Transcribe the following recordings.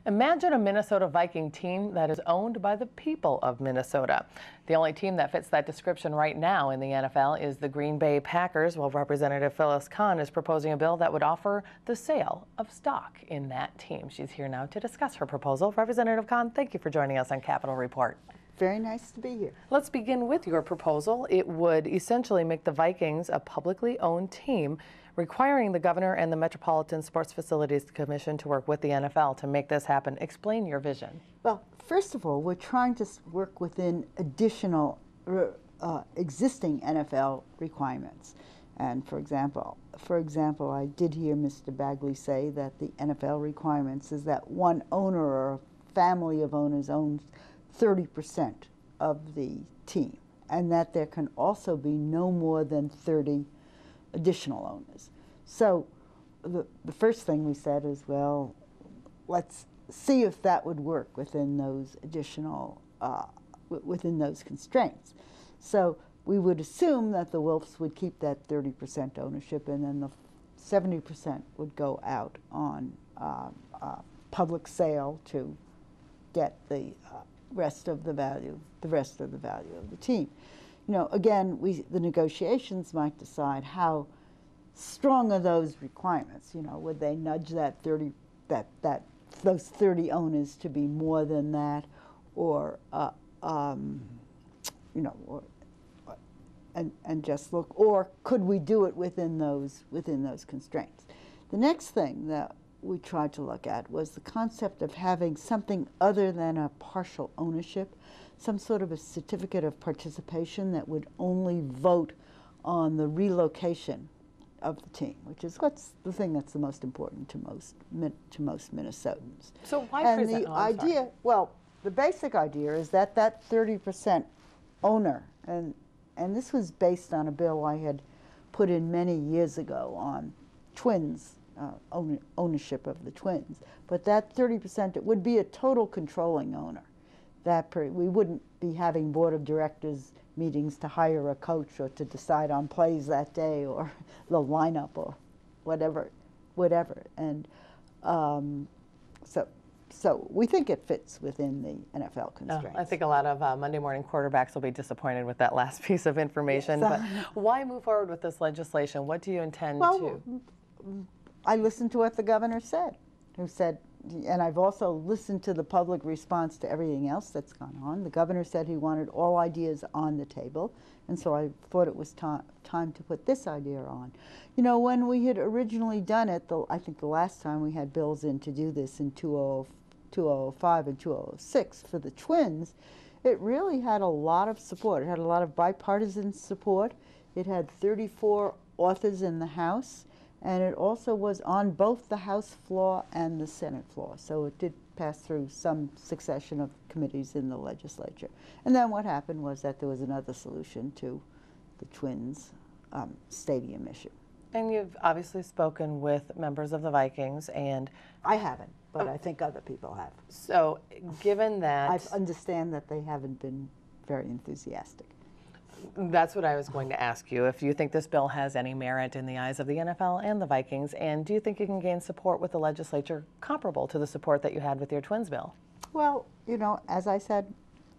Imagine a Minnesota Viking team that is owned by the people of Minnesota. The only team that fits that description right now in the NFL is the Green Bay Packers, while Representative Phyllis Kahn is proposing a bill that would offer the sale of stock in that team. She's here now to discuss her proposal. Representative Kahn, thank you for joining us on Capitol Report. Very nice to be here. Let's begin with your proposal. It would essentially make the Vikings a publicly owned team, requiring the governor and the Metropolitan Sports Facilities Commission to work with the NFL to make this happen. Explain your vision. Well, first of all, we're trying to work within additional existing NFL requirements. And for example, I did hear Mr. Bagley say that the NFL requirements is that one owner or a family of owners owns 30% of the team, and that there can also be no more than 30 additional owners. So the first thing we said is, well, let's see if that would work within those additional, within those constraints. So we would assume that the Wilfs would keep that 30% ownership, and then the 70% would go out on public sale to get the rest of the value of the team. You know, again, the negotiations might decide how strong are those requirements. You know, would they nudge that those 30 owners to be more than that, or you know, and just look, or could we do it within those constraints? The next thing that we tried to look at was the concept of having something other than a partial ownership, some sort of a certificate of participation that would only vote on the relocation of the team, which is the thing that's the most important to most Minnesotans. So why and present? the idea, well, the basic idea is that 30% owner, and this was based on a bill I had put in many years ago on Twins. Ownership of the Twins, but that 30%, it would be a total controlling owner. We wouldn't be having board of directors meetings to hire a coach or to decide on plays that day or the lineup or whatever. And so we think it fits within the NFL constraints. I think a lot of Monday morning quarterbacks will be disappointed with that last piece of information. Yes. But why move forward with this legislation? What do you intend to? I listened to what the governor said, and I've also listened to the public response to everything else that's gone on. The governor said he wanted all ideas on the table, and so I thought it was time to put this idea on. You know, when we had originally done it, I think the last time we had bills in to do this in 2005 and 2006 for the Twins, it really had a lot of support. It had a lot of bipartisan support. It had 34 authors in the House. And it also was on both the House floor and the Senate floor. So it did pass through some succession of committees in the legislature. And then what happened was that there was another solution to the Twins stadium issue. And you've obviously spoken with members of the Vikings, and I haven't, but I think other people have. So given that, I understand that they haven't been very enthusiastic. That's what I was going to ask you, if you think this bill has any merit in the eyes of the NFL and the Vikings, and do you think you can gain support with the legislature comparable to the support that you had with your Twins bill? Well, you know, as I said,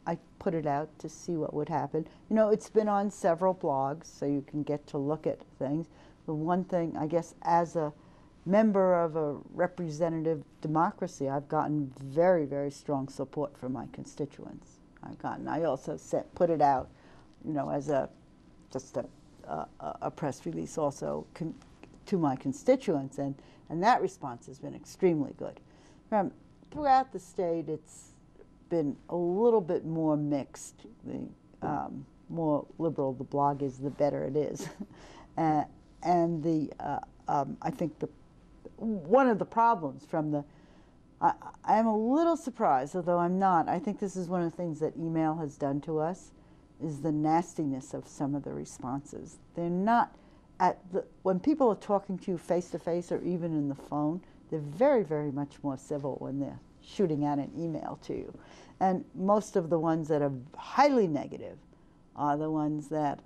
I put it out to see what would happen. You know, it's been on several blogs, so you can get to look at things. The one thing, I guess, as a member of a representative democracy, I've gotten very, very strong support from my constituents. I also put it out, you know, as just a press release also to my constituents, and that response has been extremely good. Throughout the state, it's been a little bit more mixed. The more liberal the blog is, the better it is. And I think one of the problems I am a little surprised, although I'm not. I think this is one of the things that email has done to us, is the nastiness of some of the responses. They're not when people are talking to you face to face or even in the phone, they're very, very much more civil when they're shooting out an email to you. And most of the ones that are highly negative are the ones that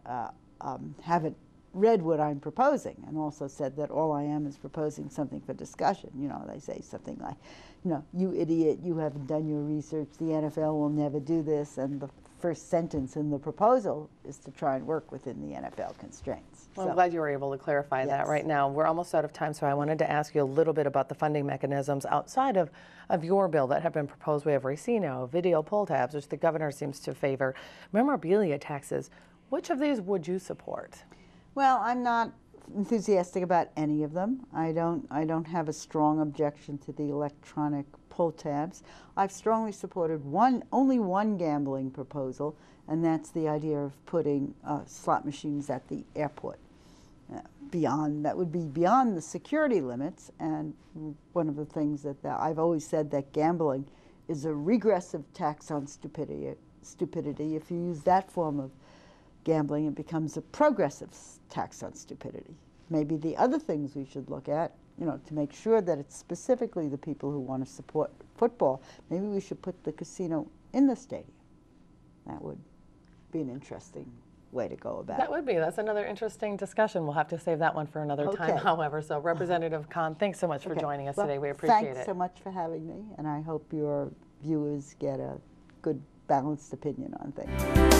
haven't read what I'm proposing and also said that all I am is proposing something for discussion. You know, they say something like, you know, you idiot, you haven't done your research, the NFL will never do this, and the first sentence in the proposal is to try and work within the NFL constraints. Well, I'm glad you were able to clarify that right now. We're almost out of time, so I wanted to ask you a little bit about the funding mechanisms outside of your bill that have been proposed. We have Racino, video poll tabs, which the governor seems to favor, memorabilia taxes. Which of these would you support? Well, I'm not enthusiastic about any of them. I don't have a strong objection to the electronic pull tabs. I've strongly supported only one gambling proposal, and that's the idea of putting slot machines at the airport. That would be beyond the security limits, and one of the things that I've always said that gambling is a regressive tax on stupidity. If you use that form of gambling, it becomes a progressive tax on stupidity. Maybe the other things we should look at, you know, to make sure that it's specifically the people who want to support football, maybe we should put the casino in the stadium. That would be an interesting way to go about it. That would be. That's another interesting discussion. We'll have to save that one for another time, however. So Representative Kahn, thanks so much for joining us today. We appreciate it. Thanks so much for having me, and I hope your viewers get a good, balanced opinion on things.